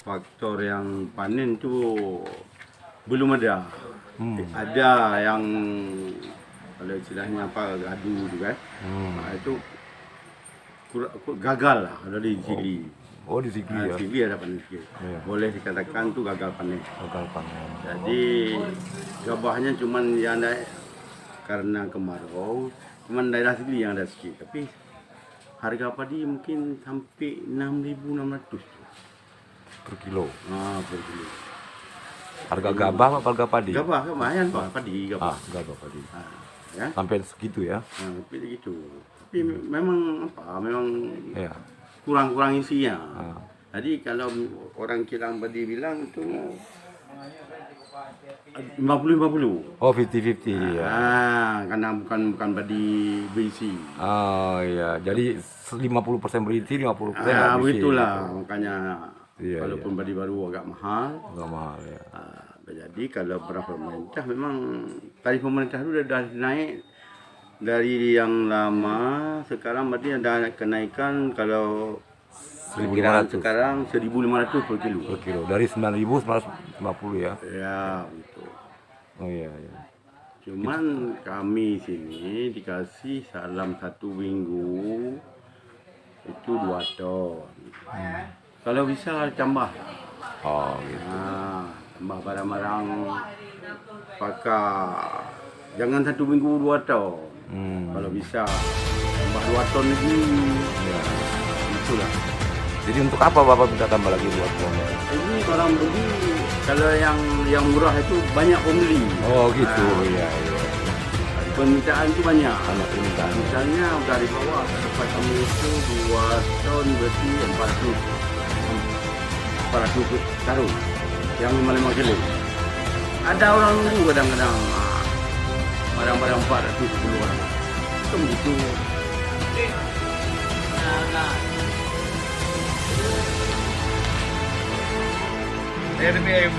Faktor yang panen tuh belum ada. Ada yang kalau istilahnya apa gadu tu kan. Itu gagal lah kalau di sini. Oh, di sini ya. Sini ada panen sikit. Iya. Boleh dikatakan tu gagal panen. Gagal panen. Jadi gabahnya cuman yang ada karena kemarau, cuman daerah sini yang ada sikit. Tapi harga padi mungkin sampai 6.600 Per kilo. per kilo. Harga gabah apa harga padi? Gabah lumayan Pak, padi gabah. Gabah padi. Ya. Sampai segitu ya. Tapi begitu. Tapi memang apa? Memang Ya. kurang isinya. Jadi kalau orang kilang padi bilang itu 50-50. Oh, 50-50 ya. Karena bukan padi berisi. Oh iya, jadi 50% berisi, 50% nggak berisi. Begitulah makanya Iya, walaupun padi baru agak mahal. Nggak mahal ya. Jadi kalau para pemerintah memang tarif pemerintah itu sudah naik dari yang lama, sekarang berarti ada kenaikan kalau 1.500 sekarang 1.500 per kilo. per kilo. Dari 9.950 ya. Ya, betul. Oh iya, iya. Cuman kami sini dikasih dalam 1 minggu itu 2 ton. Kalau bisa tambah. Oh gitu. Tambah barang-barang pakai. Jangan 1 minggu 2 ton. Kalau bisa tambah 2 ton lagi. Ya. Itulah. Jadi untuk apa Bapak minta tambah lagi 2 ton? Ini orang beli, kalau yang murah itu banyak pembeli. Oh gitu, iya, iya. Permintaan itu banyak. Banyak permintaan. Misalnya dari bawah ke tempat kami itu 2 ton berarti 400 karung yang 55 kilo. Ada orang nunggu kadang-kadang barang-barang 410 orang. Itu begitu. Dia lebih